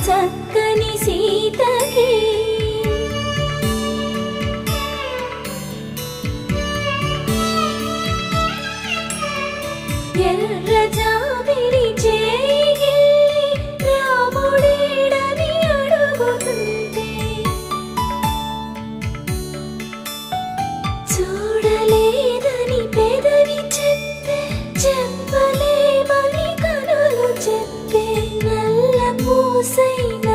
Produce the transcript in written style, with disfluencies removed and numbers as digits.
చక్కని సీతకి ఎర్ర జాబిలి చేయి రాముడేడని అడుగుతుంటే చూడలేదని పెదవి చెప్పే చెప్పలేమని కనులు చెప్పే నల్ల పూసైన